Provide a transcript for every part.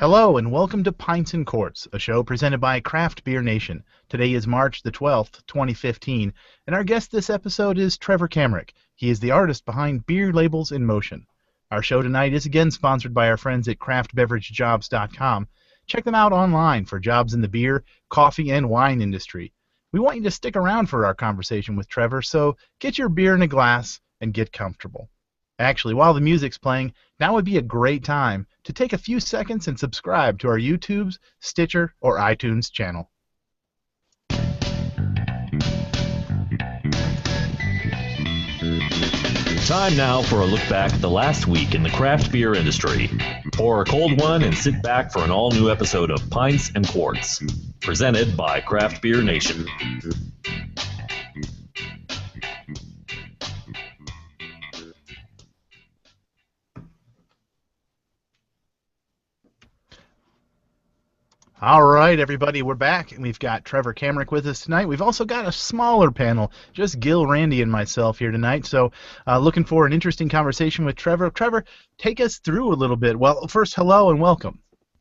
Hello and welcome to Pints and Quarts, a show presented by Craft Beer Nation. Today is March the 12th, 2015, and our guest this episode is Trevor Carmick. He is the artist behind Beer Labels in Motion. Our show tonight is again sponsored by our friends at craftbeveragejobs.com. Check them out online for jobs in the beer, coffee, and wine industry. We want you to stick around for our conversation with Trevor, so get your beer in a glass and get comfortable. Actually, while the music's playing, now would be a great time to take a few seconds and subscribe to our YouTube's, Stitcher, or iTunes channel. Time now for a look back at the last week in the craft beer industry. Pour a cold one and sit back for an all-new episode of Pints and Quarts, presented by Craft Beer Nation. All right, everybody, we're back, and we've got Trevor Carmick with us tonight. We've also got a smaller panel, just Gil, Randy, and myself here tonight, so looking for an interesting conversation with Trevor. Trevor, take us through a little bit. Well, first, hello and welcome.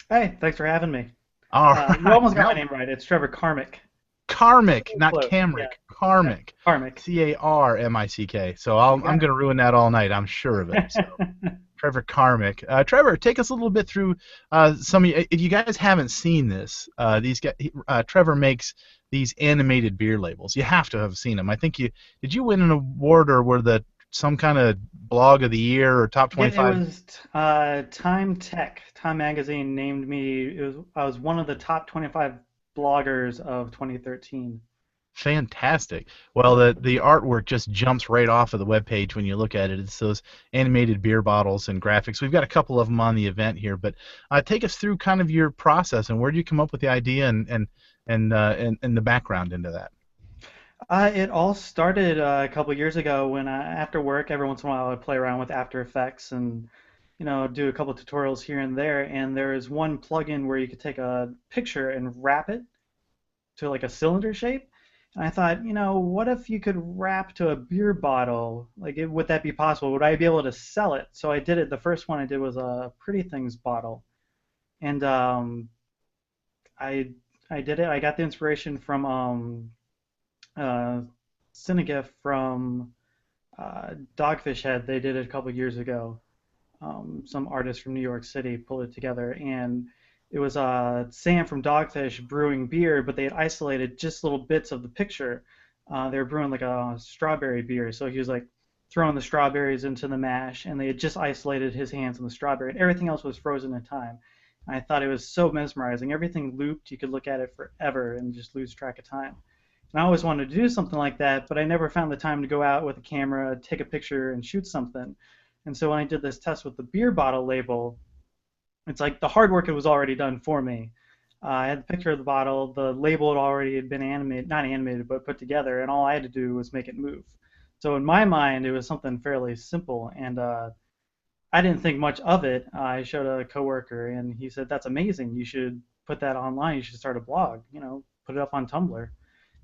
Hey, thanks for having me. All right. You almost got my name right. It's Trevor Carmick. Carmick, not Close. Camrick. Yeah. Carmick. Yeah. Carmick. C-A-R-M-I-C-K. So I'm going to ruin that all night, I'm sure of it. So. Trevor Carmick. Trevor, take us a little bit through some of you. If you guys haven't seen this, Trevor makes these animated beer labels. You have to have seen them. I think did you win an award or were some kind of blog of the year or top 25? It was Time Magazine named me. I was one of the top 25 bloggers of 2013. Fantastic. Well, the artwork just jumps right off of the webpage when you look at it. It's those animated beer bottles and graphics. We've got a couple of them on the event here, but take us through kind of your process and where did you come up with the idea and the background into that? It all started a couple years ago when after work, every once in a while, I'd play around with After Effects and do a couple tutorials here and there. And there is one plugin where you could take a picture and wrap it to like a cylinder shape. And I thought, what if you could wrap to a beer bottle? Would that be possible? Would I be able to sell it? So I did it. The first one I did was a Pretty Things bottle. And I did it. I got the inspiration from Cinegift from Dogfish Head. They did it a couple years ago. Some artist from New York City pulled it together. And it was Sam from Dogfish brewing beer, but they had isolated just little bits of the picture. They were brewing like a strawberry beer, so he was like throwing the strawberries into the mash, and they had just isolated his hands on the strawberry, and everything else was frozen in time. And I thought it was so mesmerizing. Everything looped. You could look at it forever and just lose track of time. And I always wanted to do something like that, but I never found the time to go out with a camera, take a picture, and shoot something. And so when I did this test with the beer bottle label, it's like the hard work was already done for me. I had the picture of the bottle, the label had already been animated, not animated, but put together, and all I had to do was make it move. So in my mind, it was something fairly simple, and I didn't think much of it. I showed a coworker, and he said, "That's amazing. You should put that online. You should start a blog. Put it up on Tumblr."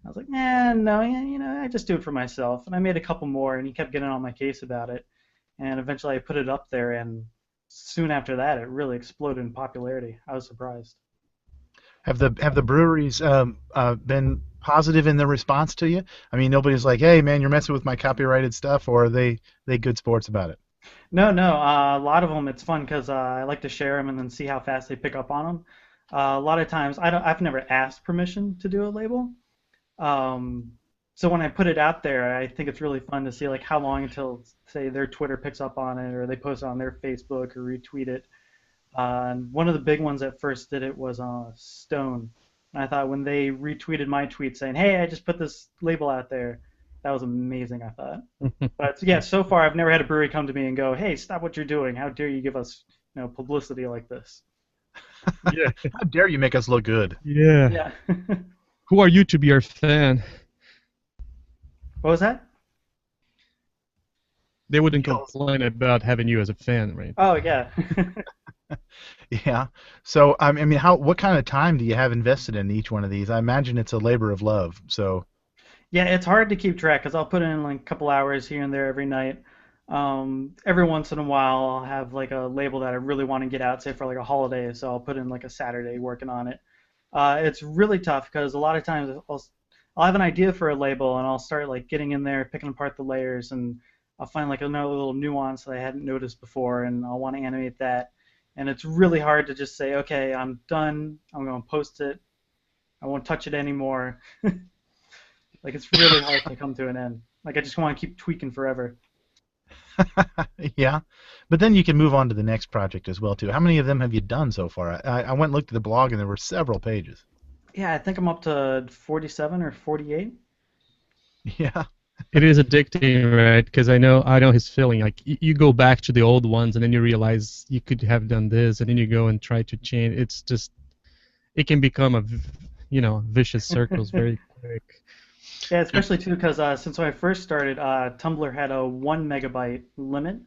I was like, no, I just do it for myself. And I made a couple more, and he kept getting on my case about it. And eventually, I put it up there, and soon after that, it really exploded in popularity. I was surprised. Have the breweries been positive in their response to you? I mean, nobody's like, "Hey, man, you're messing with my copyrighted stuff," or are they good sports about it? No. A lot of them, it's fun because I like to share them and then see how fast they pick up on them. A lot of times, I've never asked permission to do a label. So when I put it out there, I think it's really fun to see like how long until, say, their Twitter picks up on it, or they post it on their Facebook or retweet it. And one of the big ones that first did it was Stone. And I thought when they retweeted my tweet saying, "Hey, I just put this label out there," that was amazing, I thought. But yeah, so far I've never had a brewery come to me and go, "Hey, stop what you're doing. How dare you give us publicity like this?" Yeah. How dare you make us look good? Yeah. Who are you to be our fan? What was that? They wouldn't complain about having you as a fan, right? Oh, yeah. Yeah. So, I mean, what kind of time do you have invested in each one of these? I imagine it's a labor of love. So. Yeah, it's hard to keep track because I'll put in like a couple hours here and there every night. Every once in a while, I'll have like a label that I really want to get out, say for like a holiday, so I'll put in like a Saturday working on it. It's really tough because a lot of times I'll have an idea for a label and I'll start like getting in there, picking apart the layers, and I'll find like another little nuance that I hadn't noticed before, and I'll want to animate that. And it's really hard to just say, okay, I'm done. I'm going to post it. I won't touch it anymore. Like it's really hard to come to an end. Like I just want to keep tweaking forever. Yeah, but then you can move on to the next project as well too. How many of them have you done so far? I went and looked at the blog and there were several pages. Yeah, I think I'm up to 47 or 48. Yeah. It is addicting, right? Because I know his feeling. Like you go back to the old ones, and then you realize you could have done this, and then you go and try to change. It's just it can become vicious circles very quick. Yeah, especially too because since when I first started, Tumblr had a 1 megabyte limit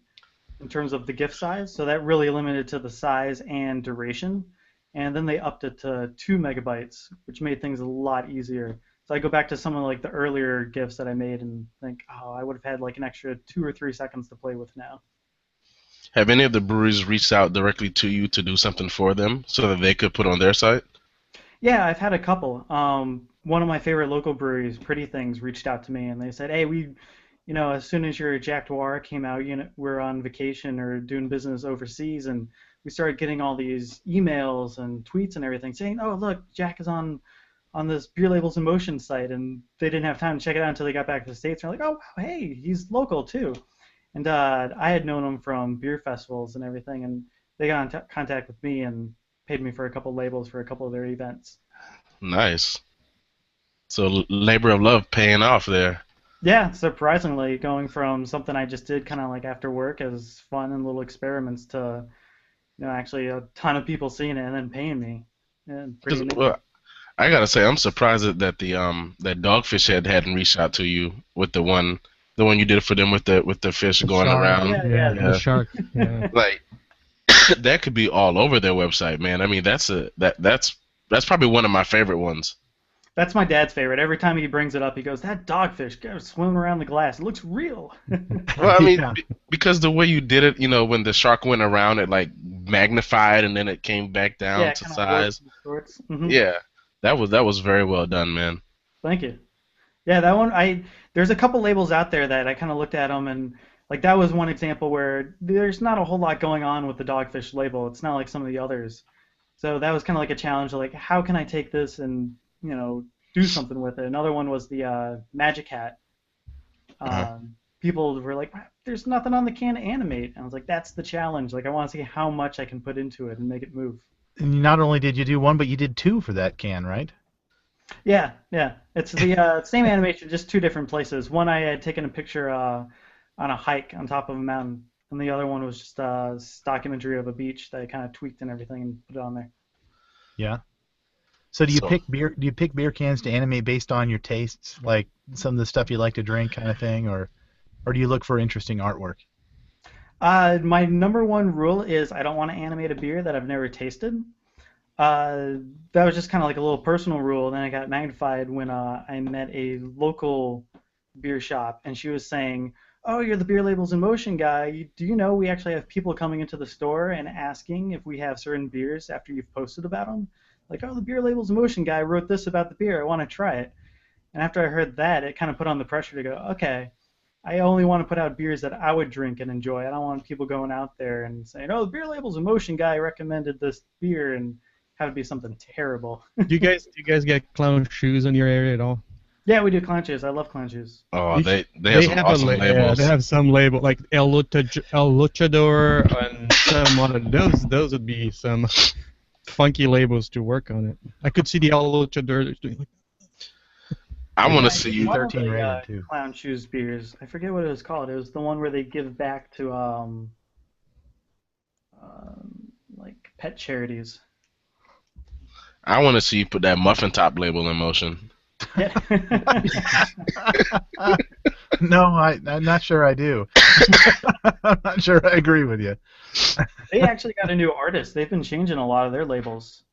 in terms of the GIF size, so that really limited to the size and duration. And then they upped it to 2 megabytes, which made things a lot easier. So I go back to some of like the earlier GIFs that I made and think, oh, I would have had like an extra 2 or 3 seconds to play with now. Have any of the breweries reached out directly to you to do something for them so that they could put on their site? Yeah, I've had a couple. One of my favorite local breweries, Pretty Things, reached out to me and they said, hey, as soon as your Jack Dwyer came out, we're on vacation or doing business overseas, and we started getting all these emails and tweets and everything saying, oh, look, Jack is on this Beer Labels in Motion site, and they didn't have time to check it out until they got back to the States. And they're like, oh, wow, hey, he's local too. And I had known him from beer festivals and everything, and they got in contact with me and paid me for a couple labels for a couple of their events. Nice. So labor of love paying off there. Yeah, surprisingly, going from something I just did kind of like after work as fun and little experiments to, actually a ton of people seeing it and then paying me. Yeah, pretty amazing. Well, I gotta say, I'm surprised that that Dogfish Head hadn't reached out to you with the one you did for them with the fish going Shark, around. Yeah. the shark. Yeah. Like that could be all over their website, man. I mean, that's probably one of my favorite ones. That's my dad's favorite. Every time he brings it up, he goes, "That dogfish goes swimming around the glass. It looks real." Well, I mean, Yeah. because the way you did it, when the shark went around, it like magnified and then it came back down Yeah, to kind of size. sorts. Mm-hmm. Yeah, that was very well done, man. Thank you. Yeah, that one. There's a couple labels out there that I kind of looked at them and like that was one example where there's not a whole lot going on with the dogfish label. It's not like some of the others. So that was kind of like a challenge. Like, how can I take this and do something with it? Another one was the Magic Hat. People were like, "There's nothing on the can to animate," and I was like, "That's the challenge. Like, I want to see how much I can put into it and make it move." And not only did you do one, but you did two for that can, right? Yeah. It's the same animation, just two different places. One I had taken a picture on a hike on top of a mountain, and the other one was just stock imagery of a beach that I kind of tweaked and everything and put it on there. Yeah. So do you pick beer cans to animate based on your tastes, like some of the stuff you like to drink kind of thing, or do you look for interesting artwork? My number one rule is I don't want to animate a beer that I've never tasted. That was just kind of like a little personal rule, and then it got magnified when I met a local beer shop, and she was saying, "Oh, you're the Beer Labels in Motion guy. Do you know we actually have people coming into the store and asking if we have certain beers after you've posted about them? Like, oh, the Beer Labels in Motion guy wrote this about the beer. I want to try it." And after I heard that, it kind of put on the pressure to go, okay, I only want to put out beers that I would drink and enjoy. I don't want people going out there and saying, "Oh, the Beer Labels in Motion guy recommended this beer," and have it be something terrible. Do you guys get clown shoes in your area at all? Yeah, we do clown shoes. I love clown shoes. Oh, they have some awesome labels. Yeah, they have some label like El Luchador and some one of those would be some funky labels to work on it. I could see the El Luchador doing like. I want to see you. One of 13 the, rated too. Clown shoes beers. I forget what it was called. It was the one where they give back to like pet charities. I want to see you put that muffin top label in motion. Yeah. No, I'm not sure I do. I'm not sure I agree with you. They actually got a new artist. They've been changing a lot of their labels.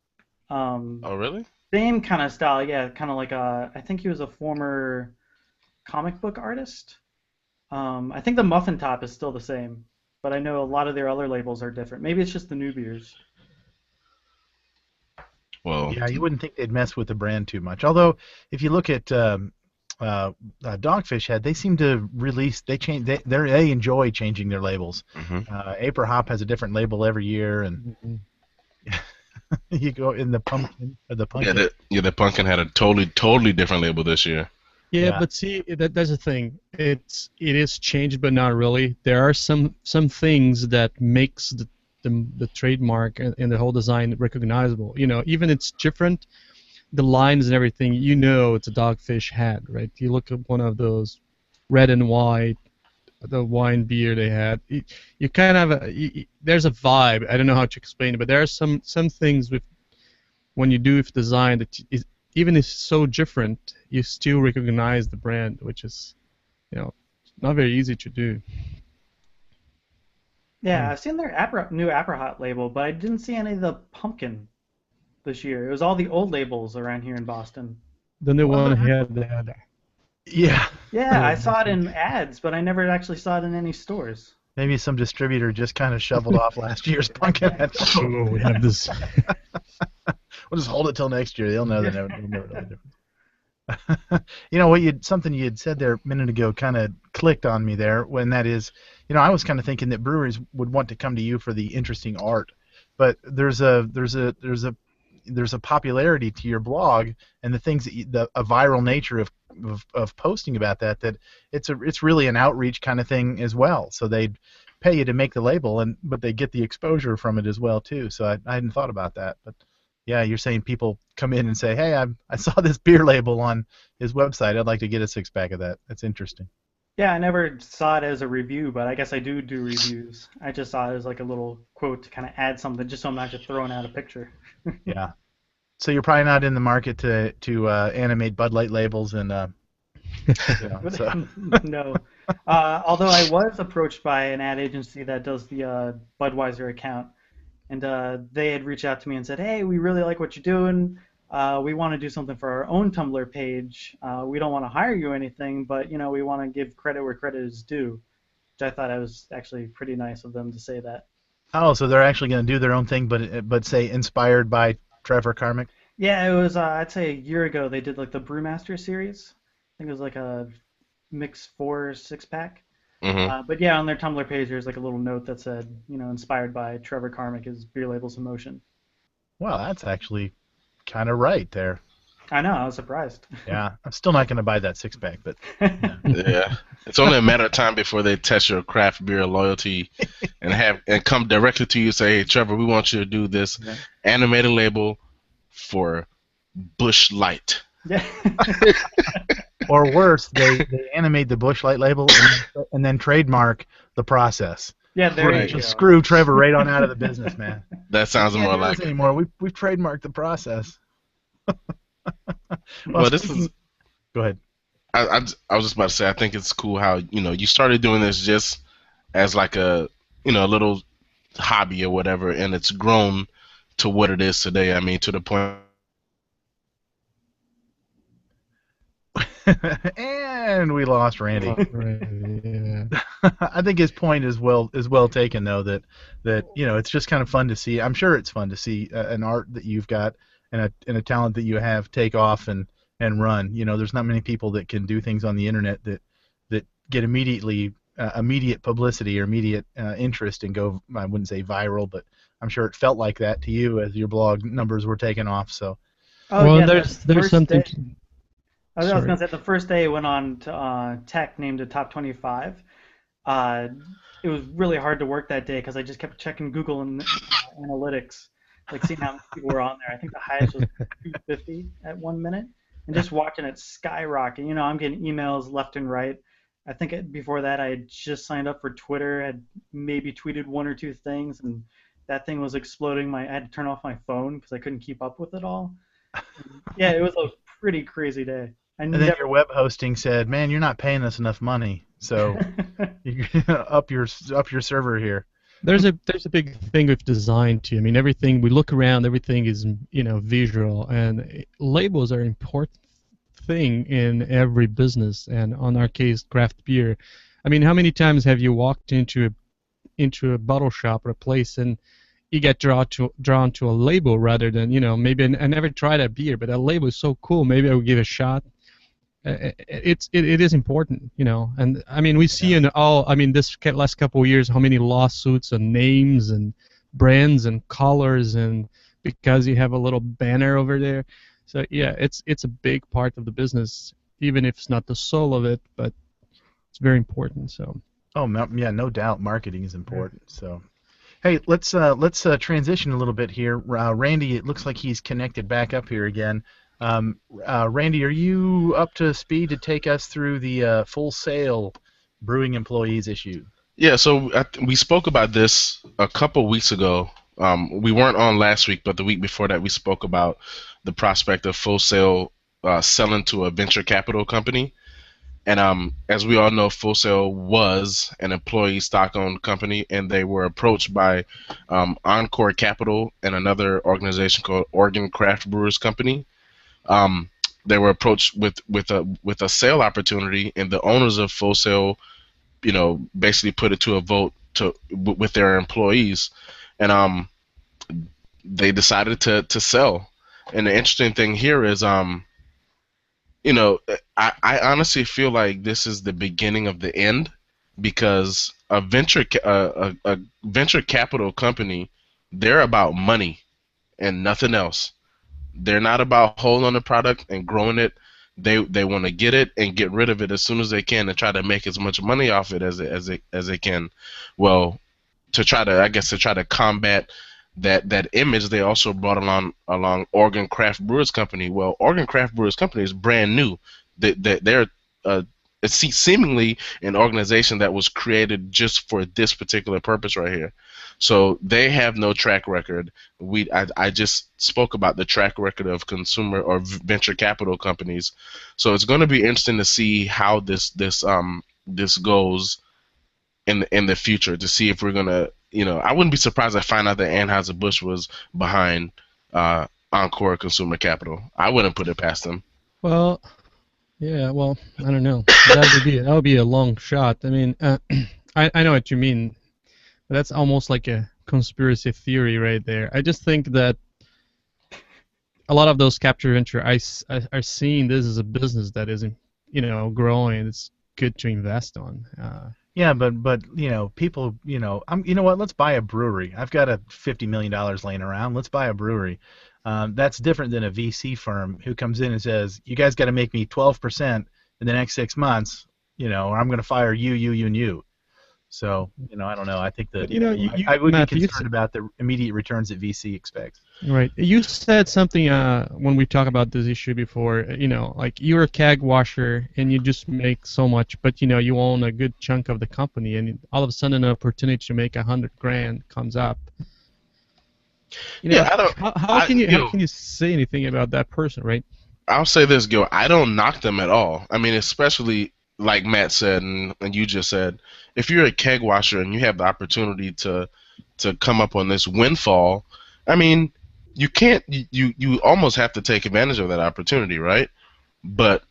Oh, really? Same kind of style, yeah. Kind of like I think he was a former comic book artist. I think the muffin top is still the same, but I know a lot of their other labels are different. Maybe it's just the new beers. Well, Yeah, you wouldn't think they'd mess with the brand too much. Although, if you look at Dogfish Head, they seem to release. They change. They enjoy changing their labels. hmm April Hop has a different label every year, and Mhm. you go in the pumpkin or the yeah, pumpkin. the pumpkin had a totally different label this year. Yeah, Yeah. but see, that's the thing. It is changed, but not really. There are some things that makes the trademark and the whole design recognizable. Even it's different, the lines and everything. It's a Dogfish hat, right? You look at one of those red and white, the wine beer they had. You kind of there's a vibe. I don't know how to explain it, but there are some things with when you do with design that even if it's so different, you still recognize the brand, which is not very easy to do. Yeah, I've seen their new Apricot label, but I didn't see any of the pumpkin this year. It was all the old labels around here in Boston. The new Well, one had the Yeah. Yeah, I saw it in ads, but I never actually saw it in any stores. Maybe some distributor just kind of shoveled off last year's pumpkin head. oh, we have this. We'll just hold it till next year. They'll know they'll never know the difference. Something you had said there a minute ago kind of clicked on me there. When that is, I was kind of thinking that breweries would want to come to you for the interesting art, but there's a popularity to your blog and the things that a viral nature of posting about that it's really an outreach kind of thing as well. So they'd pay you to make the label, but they get the exposure from it as well too. So I hadn't thought about that, but yeah, you're saying people come in and say, hey, I saw this beer label on his website. I'd like to get a 6-pack of that. That's interesting. Yeah, I never saw it as a review, but I guess I do reviews. I just saw it as like a little quote to kind of add something, just so I'm not just throwing out a picture. Yeah. So you're probably not in the market to animate Bud Light labels and so. No. Although I was approached by an ad agency that does the Budweiser account, and they had reached out to me and said, "Hey, we really like what you're doing. We want to do something for our own Tumblr page. We don't want to hire you or anything, but we want to give credit where credit is due." Which I thought it was actually pretty nice of them to say that. Oh, so they're actually going to do their own thing, but say inspired by Trevor Carmick? Yeah, it was. I'd say a year ago they did like the Brewmaster series. I think it was like a mix 4 6-pack. hmm But yeah, on their Tumblr page, there's like a little note that said, inspired by Trevor Carmick, his Beer Labels in Motion. Well, that's actually kind of right there. I know, I was surprised. Yeah, I'm still not going to buy that 6-pack, but Yeah, it's only a matter of time before they test your craft beer loyalty and come directly to you and say, "Hey, Trevor, we want you to do this animated label for Busch Light." Yeah. or worse, they animate the Busch Light label and then trademark the process. Yeah, there Right. you go. Just screw Trevor right on out of the business, man. That sounds Can't more do like this it. anymore. We've trademarked the process. Well, this is. Go ahead. I was just about to say, I think it's cool how you started doing this just as like a a little hobby or whatever, and it's grown to what it is today. I mean, to the point. And we lost Randy. Yeah. I think his point is well taken, though, that it's just kind of fun to see. I'm sure it's fun to see an art that you've got and a talent that you have take off and run. There's not many people that can do things on the internet that get immediate publicity or immediate interest and go, I wouldn't say viral, but I'm sure it felt like that to you as your blog numbers were taking off. So Oh, Well, yeah, there's the first something. day- I was Sorry. going to say the first day it went on to Tech named it top 25. It was really hard to work that day because I just kept checking Google and Analytics, like seeing how many people were on there. I think the highest was 250 at 1 minute, and just watching it skyrocket. I'm getting emails left and right. I think before that I had just signed up for Twitter, had maybe tweeted 1 or 2 things, and that thing was exploding. I had to turn off my phone because I couldn't keep up with it all. Yeah, it was a pretty crazy day. and then your web hosting said, "Man, you're not paying us enough money, so you up your server here." There's a big thing with design too. I mean, everything we look around, everything is visual, and labels are an important thing in every business. And on our case, craft beer, I mean, how many times have you walked into a bottle shop or a place and you get drawn to a label rather than, maybe I never tried a beer, but that label is so cool. Maybe I would give it a shot. It is important, and I mean we see in all, I mean this last couple of years how many lawsuits and names and brands and colors, and because you have a little banner over there. So yeah, it's a big part of the business, even if it's not the soul of it, but it's very important. So Yeah, no doubt, marketing is important. So, hey, let's transition a little bit here. Randy, it looks like he's connected back up here again. Randy, are you up to speed to take us through the Full Sail brewing employees issue? Yeah, so we spoke about this a couple weeks ago. We weren't on last week, but the week before that, we spoke about the prospect of Full Sail selling to a venture capital company. And as we all know, Full Sail was an employee stock-owned company, and they were approached by Encore Capital and another organization called Oregon Craft Brewers Company. They were approached with a sale opportunity, and the owners of Full Sail, basically put it to a vote with their employees, and they decided to sell. And the interesting thing here is, I honestly feel like this is the beginning of the end, because a venture capital company, they're about money and nothing else. They're not about holding on the product and growing it. They want to get it and get rid of it as soon as they can and try to make as much money off it as they can. Well, to try to combat that image, they also brought along Oregon Craft Brewers Company. Well, Oregon Craft Brewers Company is brand new. They're it's seemingly an organization that was created just for this particular purpose right here. So they have no track record. I just spoke about the track record of consumer or venture capital companies. So it's going to be interesting to see how this goes in the future, to see if we're gonna, I wouldn't be surprised to find out that Anheuser-Busch was behind Encore Consumer Capital. I wouldn't put it past them. well, yeah, well, I don't know. That would be a long shot. I mean, I know what you mean. But that's almost like a conspiracy theory right there. I just think that a lot of those capture venture are seeing this as a business that isn't, growing. It's good to invest on. Yeah, but people, you know what? Let's buy a brewery. I've got a $50 million laying around. Let's buy a brewery. That's different than a VC firm who comes in and says, you guys got to make me 12% in the next 6 months, or I'm going to fire you, and you. So, I don't know. I think that I would Matt, be concerned about the immediate returns that VC expects. Right. You said something when we talked about this issue before, like you're a keg washer and you just make so much, but you own a good chunk of the company, and all of a sudden an opportunity to make $100,000 comes up. How can you say anything about that person, right? I'll say this, Gil. I don't knock them at all. I mean, especially like Matt said and you just said, if you're a keg washer and you have the opportunity to come up on this windfall, I mean, you can't. You almost have to take advantage of that opportunity, right? But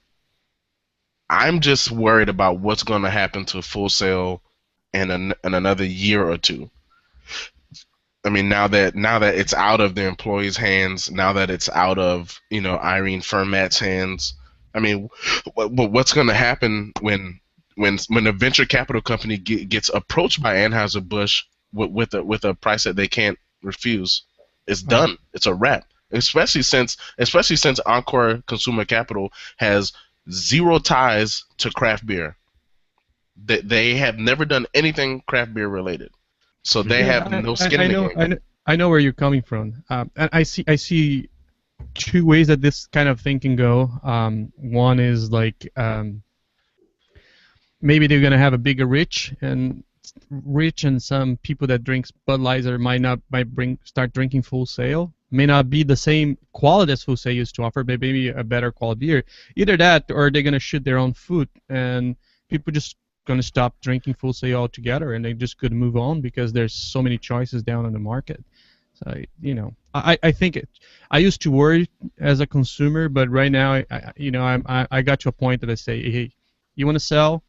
I'm just worried about what's going to happen to Full Sail in another year or two. I mean, now that it's out of the employees' hands, now that it's out of Irene Fermat's hands, I mean, what's going to happen when a venture capital company gets approached by Anheuser-Busch with a price that they can't refuse? It's done. It's a wrap. Especially since Encore Consumer Capital has zero ties to craft beer. They have never done anything craft beer related. So they have no skin in the game. I know where you're coming from. And I see two ways that this kind of thing can go. One is like maybe they're gonna have a bigger reach, and some people that drinks Budweiser might start drinking Full Sail. May not be the same quality as Full Sail used to offer, but maybe a better quality beer. Either that, or they're gonna shoot their own foot, and people just going to stop drinking Full Sail altogether, and they just could move on because there's so many choices down on the market. So I think I used to worry as a consumer, but right now I got to a point that I say, hey, you want to sell,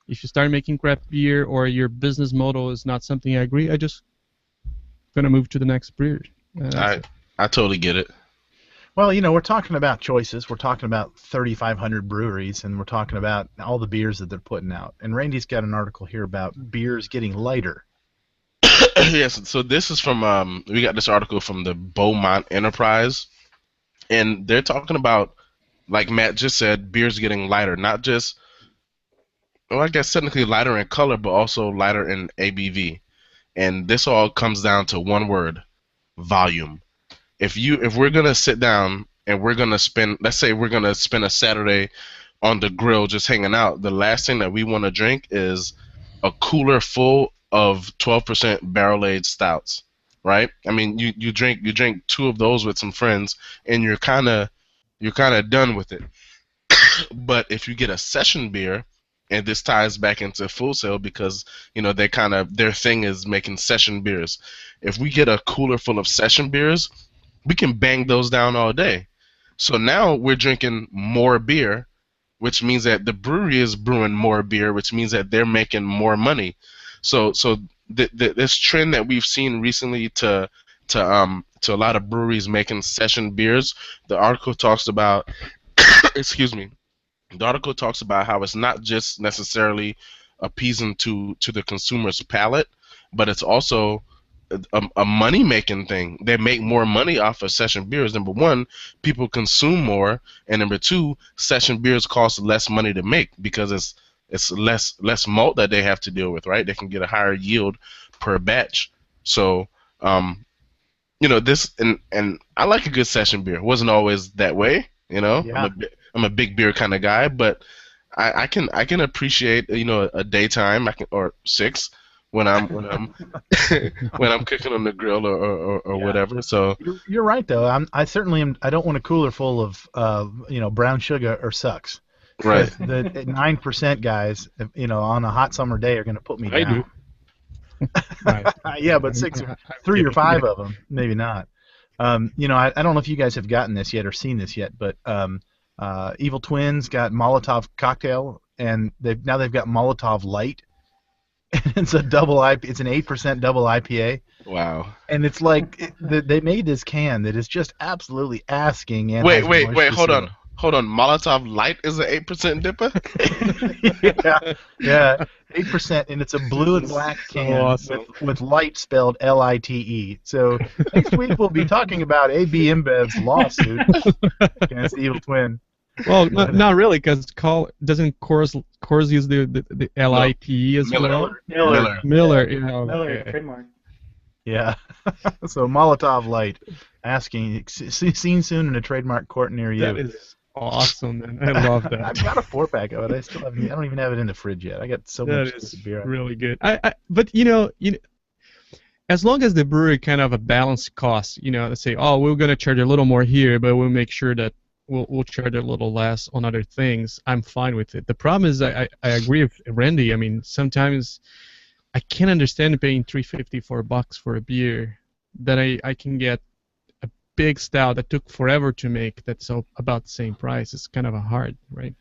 if you start making craft beer or your business model is not something I agree, I just gonna move to the next brewery. I totally get it. Well, we're talking about choices. We're talking about 3,500 breweries, and we're talking about all the beers that they're putting out. And Randy's got an article here about beers getting lighter. Yes, so this is from we got this article from the Beaumont Enterprise, and they're talking about, like Matt just said, beers getting lighter, not just, well, I guess technically lighter in color, but also lighter in ABV. And this all comes down to one word: volume. If we're gonna sit down and we're gonna spend, let's say we're gonna spend a Saturday on the grill just hanging out, the last thing that we want to drink is a cooler full of 12% barrel-aged stouts, right? I mean, you drink 2 of those with some friends, and you're kind of done with it. But if you get a session beer, and this ties back into Full Sail because their thing is making session beers. If we get a cooler full of session beers, we can bang those down all day. So now we're drinking more beer, which means that the brewery is brewing more beer, which means that they're making more money. So this trend that we've seen recently to a lot of breweries making session beers, the article talks about excuse me. The article talks about how it's not just necessarily appeasing to the consumer's palate, but it's also a money-making thing. They make more money off of session beers. Number one, people consume more, and number two, session beers cost less money to make because it's less malt that they have to deal with, right? They can get a higher yield per batch. So, this and I like a good session beer. It wasn't always that way, Yeah. I'm a big beer kind of guy, but I can appreciate a daytime or 6 when I'm when I'm cooking on the grill or whatever. So You're right though. I certainly am. I don't want a cooler full of brown sugar or sucks. right. The 9% guys, on a hot summer day are going to put me I down. do. Right. Yeah, but 3 or 5 of them, maybe not. I don't know if you guys have gotten this yet or seen this yet, but Evil Twins got Molotov cocktail, and they've got Molotov Light. It's a double it's an 8% double IPA, Wow. and it's like they made this can that is just absolutely asking. Wait. Hold on. Molotov Light is an 8% dipper? yeah, 8%, and it's a blue and black can awesome. with light spelled LITE. So next week we'll be talking about AB InBev's lawsuit against Evil Twin. Well, not really, because doesn't Coors use the LITE as well? Miller. Miller, Miller okay. trademark. Yeah. So Molotov Light asking, seen soon in a trademark court near you. That is awesome, man. I love that. I've got a 4-pack of it. I don't even have it in the fridge yet. I got so much That is beer. really good. But as long as the brewery kind of a balanced cost, let's say, oh, we're gonna charge a little more here, but we'll make sure that we'll charge a little less on other things, I'm fine with it. The problem is I agree with Randy. I mean, sometimes I can't understand paying $3.50 for $4 for a beer that I can get a big stout that took forever to make that's about the same price. It's kind of hard, right?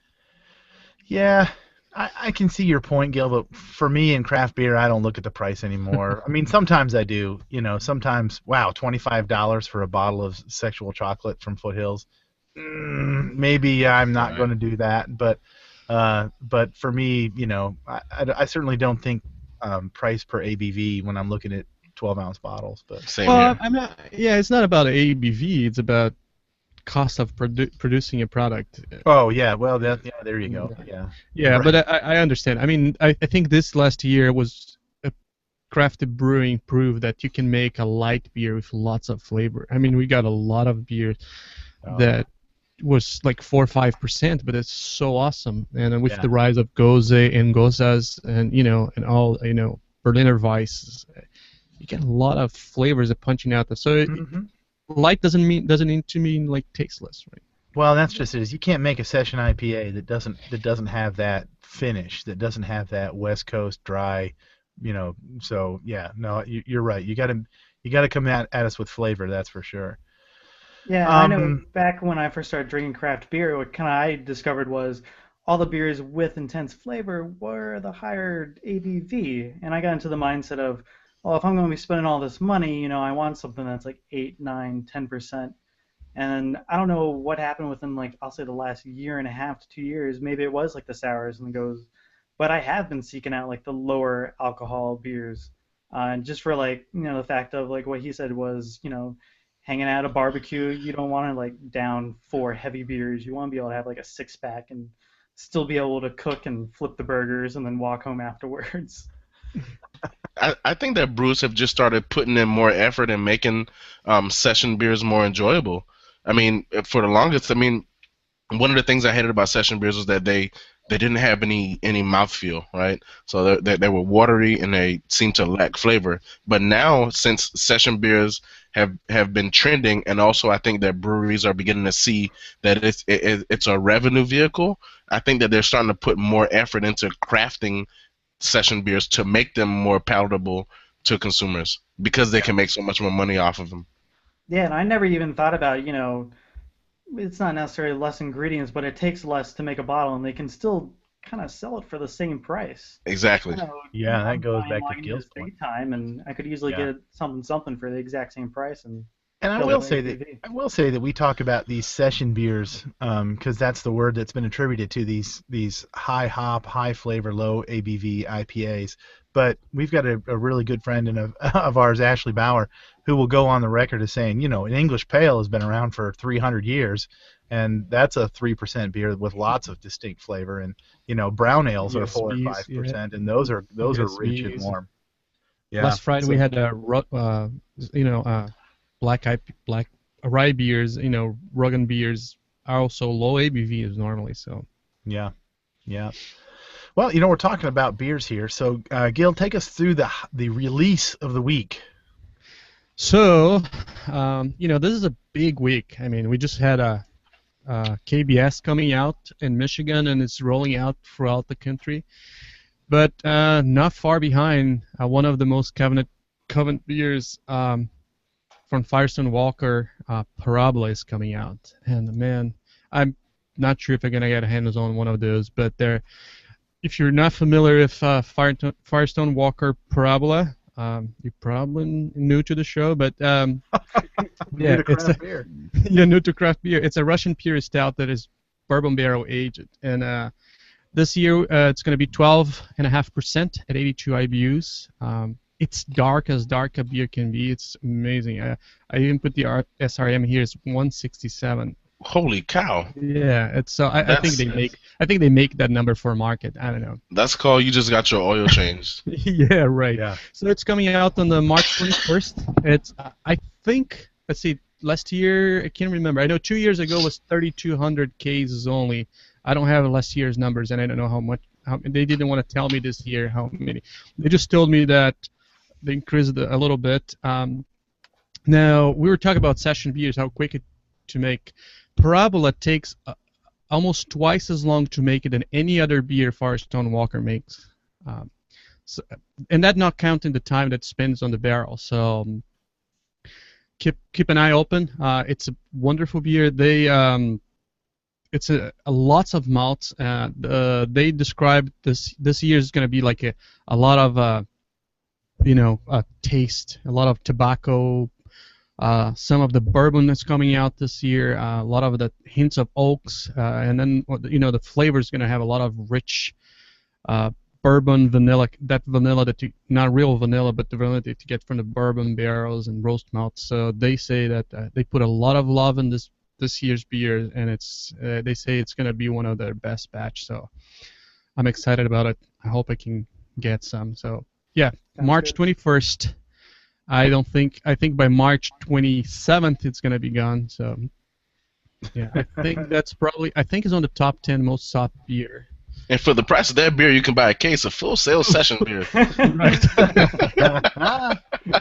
Yeah, I can see your point, Gil, but for me in craft beer, I don't look at the price anymore. I mean, sometimes I do. Sometimes, wow, $25 for a bottle of sexual chocolate from Foothills. Maybe I'm not going to do that, but for me, I certainly don't think price per ABV when I'm looking at 12-ounce bottles. But Same here. I'm not. Yeah, it's not about ABV. It's about cost of producing a product. Oh yeah, well there you go. Yeah. Right. But I understand. I mean, I think this last year was crafted brewing proved that you can make a light beer with lots of flavor. I mean, we got a lot of beer that was like 4 or 5%, but it's so awesome. And with the rise of Gose and Gosas and all Berliner Weiss, you get a lot of flavors that punching out. So light doesn't need to mean like tasteless, right? Well, that's just it. You can't make a session IPA that doesn't have that finish, that doesn't have that West Coast dry, So yeah, no, you're right. You got to come at us with flavor. That's for sure. Yeah, I know back when I first started drinking craft beer, what kind of I discovered was all the beers with intense flavor were the higher ABV, and I got into the mindset of, well, if I'm going to be spending all this money, I want something that's like 8, 9, 10%. And I don't know what happened within, like, I'll say the last year and a half to 2 years. Maybe it was like the sours and the goes, but I have been seeking out like the lower alcohol beers, just for like the fact of like what he said was hanging out at a barbecue. You don't want to like down 4 heavy beers. You want to be able to have like a 6-pack and still be able to cook and flip the burgers and then walk home afterwards. I think that brews have just started putting in more effort and making session beers more enjoyable. I mean, for the longest, I mean, one of the things I hated about session beers was that they didn't have any mouthfeel, right? So they were watery and they seemed to lack flavor. But now, since session beers have been trending, and also I think that breweries are beginning to see that it's a revenue vehicle, I think that they're starting to put more effort into crafting session beers to make them more palatable to consumers because they can make so much more money off of them. Yeah, and I never even thought about, it's not necessarily less ingredients, but it takes less to make a bottle, and they can still kind of sell it for the same price. Exactly. Yeah, that I'm goes buying back to wine Gil's in point. daytime, and I could easily get something for the exact same price. And I will say that we talk about these session beers because that's the word that's been attributed to these high hop, high flavor, low ABV IPAs. But we've got a really good friend of ours, Ashley Bauer, who will go on the record as saying, an English Pale has been around for 300 years, and that's a 3% beer with lots of distinct flavor. And brown ales are 4 or 5%, and those are rich and warm. Yeah. Last Friday we had black rye beers, Rugged beers are also low ABV as normally. So yeah. Well, we're talking about beers here, so Gil, take us through the release of the week. So, this is a big week. I mean, we just had a KBS coming out in Michigan, and it's rolling out throughout the country. But not far behind, one of the most coveted beers from Firestone Walker, Parabola, is coming out. And man, I'm not sure if I'm gonna get hands on one of those, but if you're not familiar with Firestone Walker Parabola, you're probably new to the show, but new to craft beer. Yeah, new to craft beer. It's a Russian pure stout that is bourbon barrel aged, and this year it's going to be 12.5% at 82 IBUs. It's dark as dark a beer can be. It's amazing. I even put the SRM here. It's 167. Holy cow! Yeah, it's so. I think they make that number for market. I don't know. That's called you just got your oil changed. Yeah, right. Yeah. So it's coming out on the March 21st. It's I think, let's see, last year I can't remember. I know 2 years ago was 3,200 cases only. I don't have last year's numbers, and I don't know how much. They didn't want to tell me this year how many. They just told me that they increased it a little bit. Now we were talking about session beers, how quick it to make. Parabola takes almost twice as long to make it than any other beer Firestone Walker makes. And that not counting the time that spends on the barrel. So keep an eye open. It's a wonderful beer. It's lots of malts. They describe this year is going to be like a lot of taste, a lot of tobacco. Some of the bourbon that's coming out this year, a lot of the hints of oaks, and then the flavor is going to have a lot of rich bourbon vanilla. That vanilla that not real vanilla, but the vanilla that you get from the bourbon barrels and roast malts. So they say that they put a lot of love in this year's beer, and they say it's going to be one of their best batch. So I'm excited about it. I hope I can get some. So yeah, March 21st. I think by March 27th it's going to be gone. So yeah, I think it's on the top 10 most sought beer. And for the price of that beer, you can buy a case of Full Sail Session beer. Right.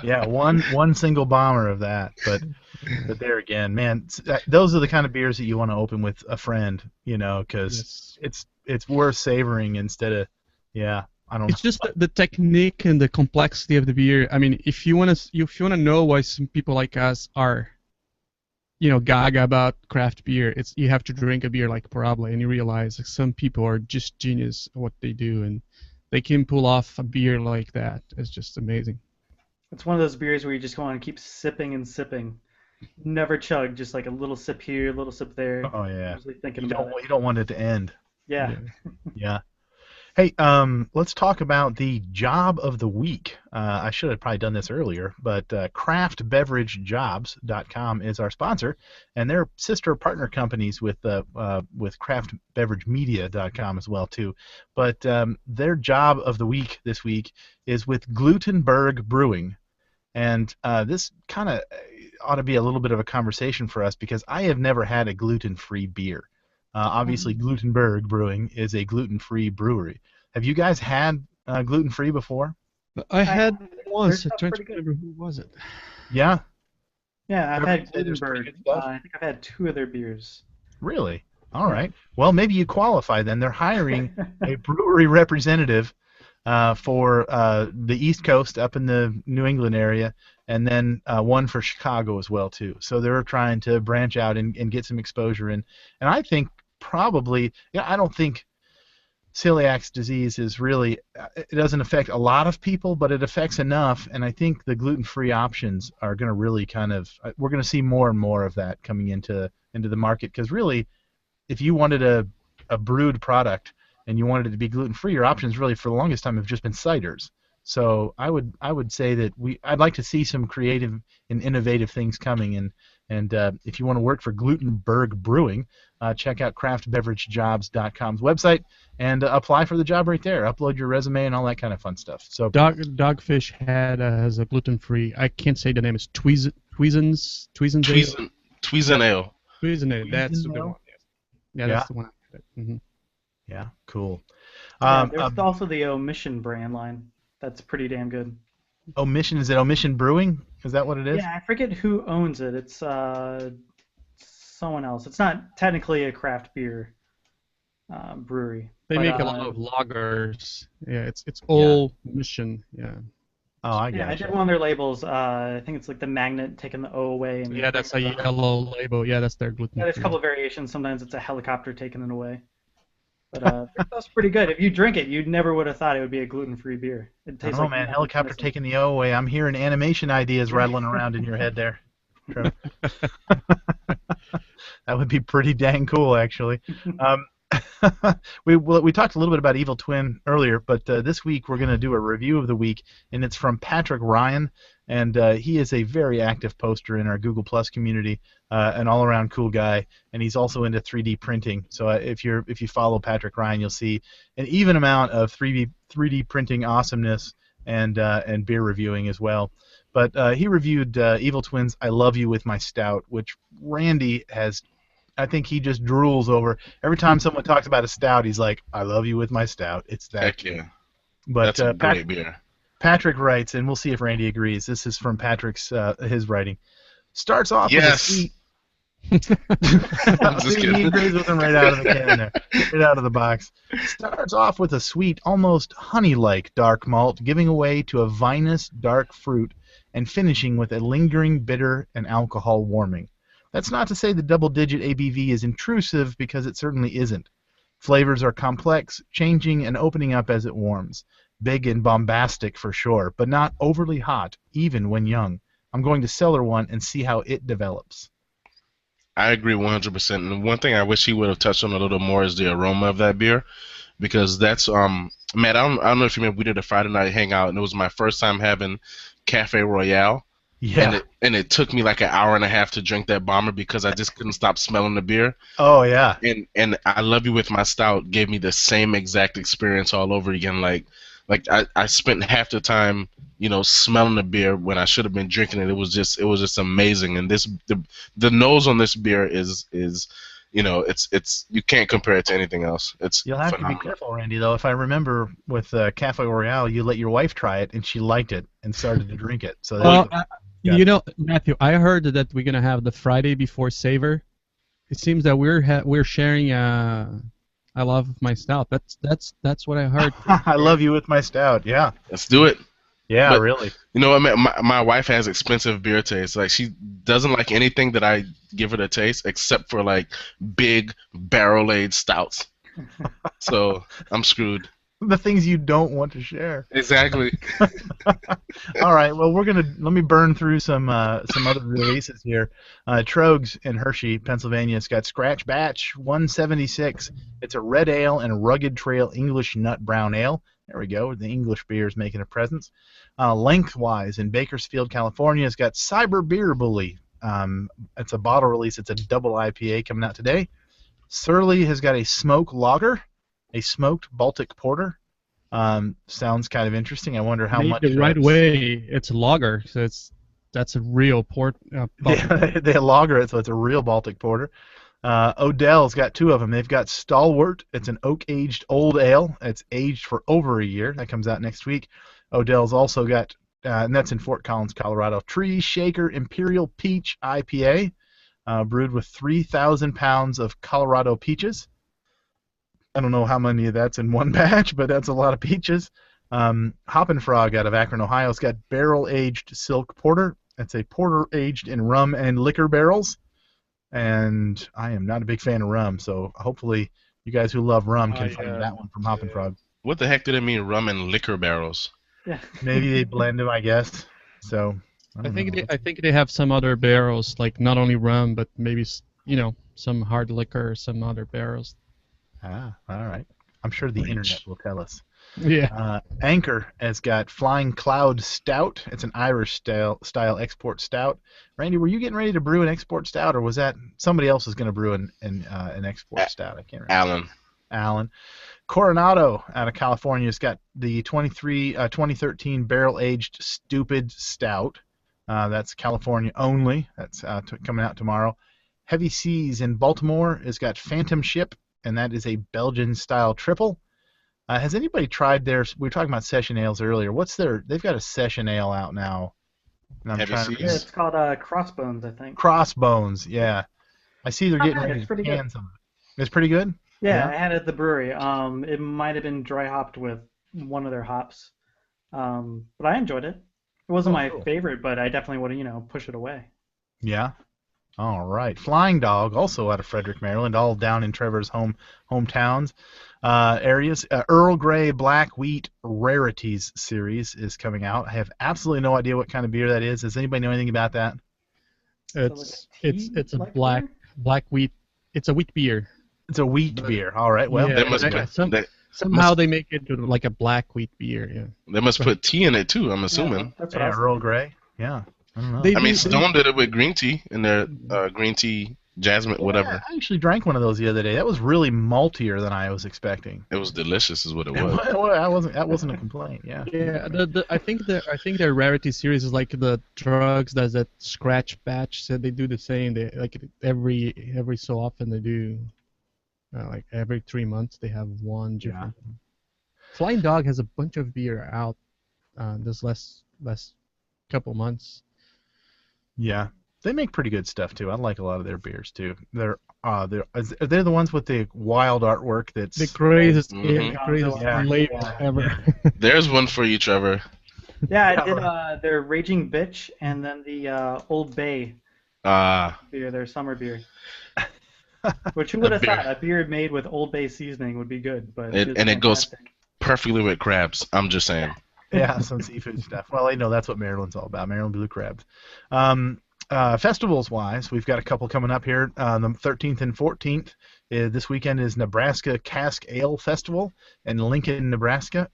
Yeah, one single bomber of that, but there again, man, those are the kind of beers that you want to open with a friend, because it's worth savoring instead of I don't know. It's just the technique and the complexity of the beer. I mean, if you wanna know why some people like us are gaga about craft beer. It's you have to drink a beer like Parable, and you realize like, some people are just genius at what they do, and they can pull off a beer like that. It's just amazing. It's one of those beers where you just want to keep sipping and sipping. Never chug, just like a little sip here, a little sip there. Oh yeah. Usually thinking You about don't it. you don't want it to end. Yeah. Yeah. Hey, let's talk about the job of the week. I should have probably done this earlier, but craftbeveragejobs.com is our sponsor, and they're sister partner companies with craftbeveragemedia.com as well too. But their job of the week this week is with Glutenberg Brewing, and this kind of ought to be a little bit of a conversation for us because I have never had a gluten-free beer. Obviously, Glutenberg Brewing is a gluten-free brewery. Have you guys had gluten-free before? I had once. They're I tried to pretty good. remember who was it. Yeah, Yeah, I've Everybody had say there's pretty Glutenberg. good stuff? I think I've had 2 of their beers. really? All right. Well, maybe you qualify then. They're hiring a brewery representative for the East Coast up in the New England area, and then one for Chicago as well too. So they're trying to branch out and get some exposure in. And I think probably, I don't think celiac disease is really, it doesn't affect a lot of people, but it affects enough, and I think the gluten-free options are going to really kind of, we're going to see more and more of that coming into the market, because really, if you wanted a brewed product and you wanted it to be gluten-free, your options really for the longest time have just been ciders. So I would say that I'd like to see some creative and innovative things coming, and if you want to work for Glutenberg Brewing, check out craftbeveragejobs.com's website and apply for the job right there. Upload your resume and all that kind of fun stuff. So Dogfish has a gluten-free. I can't say the name. It's Tweezens Ale. Tweezen Ale. Tweezens Ale. That's the Ale? one. Yeah, that's the one. Mm-hmm. yeah, cool. There's also the Omission brand line. That's pretty damn good. Omission, is it Omission Brewing? Is that what it is? Yeah, I forget who owns it. It's someone else. It's not technically a craft beer brewery. They but, make a lot of lagers. Yeah, it's all Mission. Yeah. Oh, I Yeah, I gotcha. did one of their labels. I think it's like the magnet taking the O away. And Yeah, that's a yellow label. Yeah, that's their gluten. Yeah, there's a couple of variations. Sometimes it's a helicopter taking it away. But that's pretty good. If you drink it, you never would have thought it would be a gluten-free beer. It I tastes don't know, like man. nothing Helicopter medicine. taking the O away. I'm hearing animation ideas rattling around in your head there, Trevor. That would be pretty dang cool, actually. We talked a little bit about Evil Twin earlier, but this week we're going to do a review of the week, and it's from Patrick Ryan, and he is a very active poster in our Google Plus community, an all-around cool guy, and he's also into 3D printing. So if you follow Patrick Ryan, you'll see an even amount of 3D printing awesomeness and beer reviewing as well. But he reviewed Evil Twin's "I Love You with My Stout," which Randy has. I think he just drools over. Every time someone talks about a stout, he's like, "I love you with my stout." It's that. Heck yeah. But That's a great beer. Patrick writes, and we'll see if Randy agrees. This is from Patrick's his writing. Starts off with a Yes. sweet. I'm just He kidding. agrees with him right out of the can there, right out of the box. Starts off with a sweet, almost honey-like dark malt, giving way to a vinous dark fruit, and finishing with a lingering bitter and alcohol warming. That's not to say the double-digit ABV is intrusive, because it certainly isn't. Flavors are complex, changing and opening up as it warms. Big and bombastic for sure, but not overly hot, even when young. I'm going to cellar one and see how it develops. I agree 100%. And one thing I wish he would have touched on a little more is the aroma of that beer, because that's Matt. I don't know if you remember, we did a Friday night hangout, and it was my first time having Cafe Royale. Yeah. And it took me like an hour and a half to drink that bomber because I just couldn't stop smelling the beer. Oh yeah. And I Love You with My Stout gave me the same exact experience all over again. Like I spent half the time, smelling the beer when I should have been drinking it. It was just amazing. And the nose on this beer is it's you can't compare it to anything else. It's You'll have phenomenal. to be careful, Randy, though. If I remember with Cafe Royale, you let your wife try it, and she liked it and started to drink it. So Well, Yeah. Matthew, I heard that we're gonna have the Friday before Savor. It seems that we're sharing I love my stout. That's what I heard. I love you with my stout. Yeah. Let's do it. Yeah, But really. you know, my wife has expensive beer taste. Like she doesn't like anything that I give her to taste except for like big barrel-aged stouts. So I'm screwed. The things you don't want to share. Exactly. All right. Well, let me burn through some other releases here. Trogs in Hershey, Pennsylvania. It's got Scratch Batch 176. It's a red ale and rugged trail English nut brown ale. There we go. The English beer is making a presence. Lengthwise in Bakersfield, California, it's got Cyber Beer Bully. It's a bottle release. It's a double IPA coming out today. Surly has got a smoke lager, a smoked Baltic porter. Sounds kind of interesting. I wonder how Made much. the right way. It's lager, so that's a real They lager it, so it's a real Baltic porter. Odell's got two of them. They've got Stalwart. It's an oak-aged old ale. It's aged for over a year. That comes out next week. Odell's also got, and that's in Fort Collins, Colorado, Tree Shaker Imperial Peach IPA, brewed with 3,000 pounds of Colorado peaches. I don't know how many of that's in one batch, but that's a lot of peaches. Hoppin' Frog out of Akron, Ohio, has got barrel-aged silk porter. It's a porter aged in rum and liquor barrels. And I am not a big fan of rum, so hopefully you guys who love rum can find that one from Hoppin' Frog. What the heck did it mean, rum and liquor barrels? Yeah. Maybe they blend them, I guess. So I think they have some other barrels, like not only rum, but maybe some hard liquor or some other barrels. all right. I'm sure the internet will tell us. Yeah. Anchor has got Flying Cloud Stout. It's an Irish style export stout. Randy, were you getting ready to brew an export stout, or was that somebody else was going to brew an export stout? I can't remember. Alan. Coronado out of California has got the 2013 barrel-aged Stupid Stout. That's California only. That's coming out tomorrow. Heavy Seas in Baltimore has got Phantom Ship, and that is a Belgian-style triple. Has anybody tried theirs? We were talking about session ales earlier. They've got a session ale out now. And Yeah, it's called Crossbones, I think. Crossbones, yeah. I see they're getting It's pretty good. It's pretty good? Yeah, I had it at the brewery. It might have been dry hopped with one of their hops. But I enjoyed it. It wasn't my favorite, but I definitely would have, push it away. Yeah. All right. Flying Dog, also out of Frederick, Maryland, all down in Trevor's hometowns areas. Earl Grey Black Wheat Rarities series is coming out. I have absolutely no idea what kind of beer that is. Does anybody know anything about that? It's a black wheat. It's a wheat beer. It's a wheat beer. All right. Well, somehow they make it like a black wheat beer. Yeah. They must put tea in it too. I'm assuming. Yeah, Earl Grey. Yeah. I don't know. I mean, Stone did it with green tea in their green tea jasmine, whatever. I actually drank one of those the other day. That was really maltier than I was expecting. It was delicious, is what it was. That wasn't a complaint. Yeah. Yeah. I think their rarity series is like the drugs that Scratch Batch said they do the same. They like every so often they do. Like every 3 months they have one different. Yeah. Flying Dog has a bunch of beer out this last couple months. Yeah, they make pretty good stuff too. I like a lot of their beers too. They're the ones with the wild artwork that's the craziest label ever. There's one for you, Trevor. Yeah, I did their Raging Bitch and then the Old Bay beer, their summer beer. Which who would have thought a beer made with Old Bay seasoning would be good, but it goes perfectly with crabs. I'm just saying. Yeah, some seafood stuff. Well, that's what Maryland's all about. Maryland blue crabs. Festivals wise, we've got a couple coming up here. The 13th and 14th. This weekend is Nebraska Cask Ale Festival in Lincoln, Nebraska.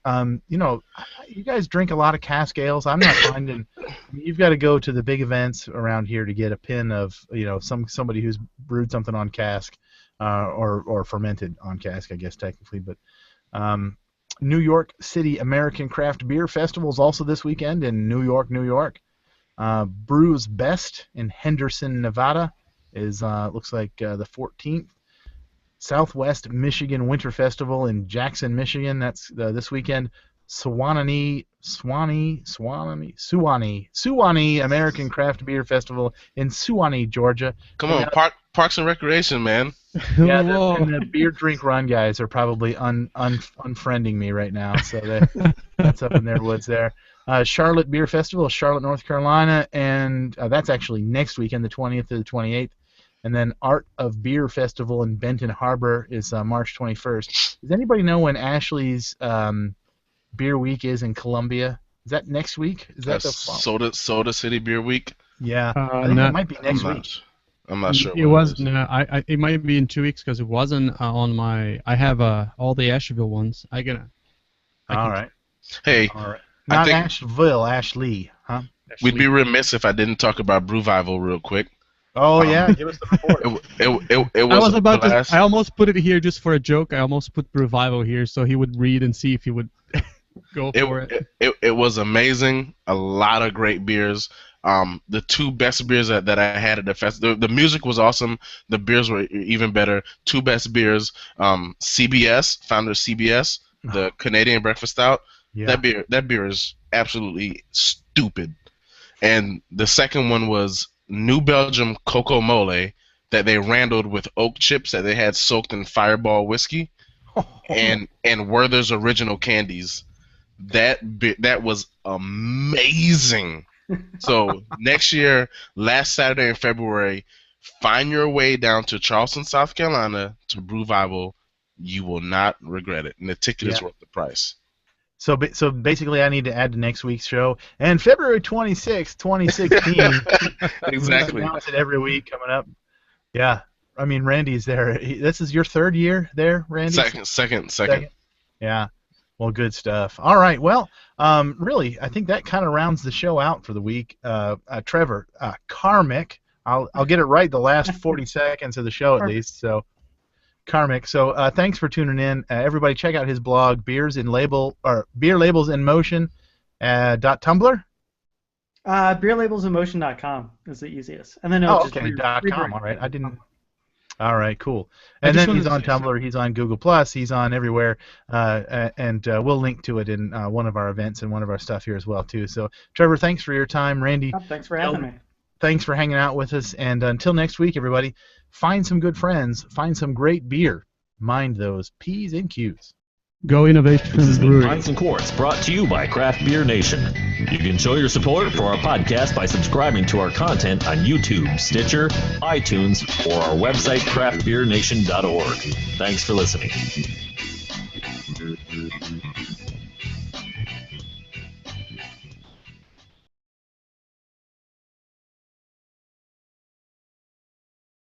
You guys drink a lot of cask ales. I'm not finding. You've got to go to the big events around here to get a pin of somebody who's brewed something on cask, or fermented on cask, I guess technically. But New York City American Craft Beer Festival is also this weekend in New York, New York. Brews Best in Henderson, Nevada is looks like the 14th. Southwest Michigan Winter Festival in Jackson, Michigan. That's this weekend. Suwannee American Craft Beer Festival in Suwannee, Georgia. Come on, Parks and Recreation, man. Yeah, the beer drink run guys are probably unfriending me right now, so that's up in their woods there. Charlotte Beer Festival, Charlotte, North Carolina, and that's actually next weekend, the 20th to the 28th. And then Art of Beer Festival in Benton Harbor is March 21st. Does anybody know when Ashley's Beer Week is in Columbia? Is that next week? Is that the fall? Soda City Beer Week? Yeah, I think it might be next week. I'm not sure. It was it might be in 2 weeks because it wasn't on my. I have all the Asheville ones. All right. Hey, all right. Not Asheville, Ashley, huh? We'd be remiss if I didn't talk about Brewvival real quick. Oh yeah, give us the report. It was about to. I almost put it here just for a joke. I almost put Brewvival here so he would read and see if he would go for it. It was amazing. A lot of great beers. The two best beers that I had at the fest. The music was awesome. The beers were even better. Two best beers. CBS, founder of CBS, the Canadian Breakfast Stout. Yeah. That beer is absolutely stupid. And the second one was New Belgium Cocoa Mole that they randled with oak chips that they had soaked in Fireball whiskey, and Werther's Original Candies. That was amazing. So next year, last Saturday in February, find your way down to Charleston, South Carolina to Brewvival. You will not regret it, and the ticket is worth the price. So basically, I need to add to next week's show. And February 26th, 2016. Exactly. We announce it every week coming up. Yeah. I mean, Randy's there. This is your third year there, Randy? Second. Yeah. Well, good stuff. All right. Well, really, I think that kind of rounds the show out for the week. Trevor Carmick. I'll get it right the last 40 seconds of the show at least. So. Carmick. So thanks for tuning in. Everybody, check out his blog, Beer Labels in Motion. .tumblr. Beerlabelsinmotion.com is the easiest, and then .com. All right, I didn't. All right, cool. And then he's on Tumblr. He's on Google Plus. He's on everywhere. And we'll link to it in one of our events and one of our stuff here as well too. So Trevor, thanks for your time. Randy, thanks for having me. Thanks for hanging out with us, and until next week, everybody, find some good friends, find some great beer, mind those P's and Q's. Go Innovation This has been Brewery. Pints and Quarts, brought to you by Craft Beer Nation. You can show your support for our podcast by subscribing to our content on YouTube, Stitcher, iTunes, or our website, craftbeernation.org. Thanks for listening.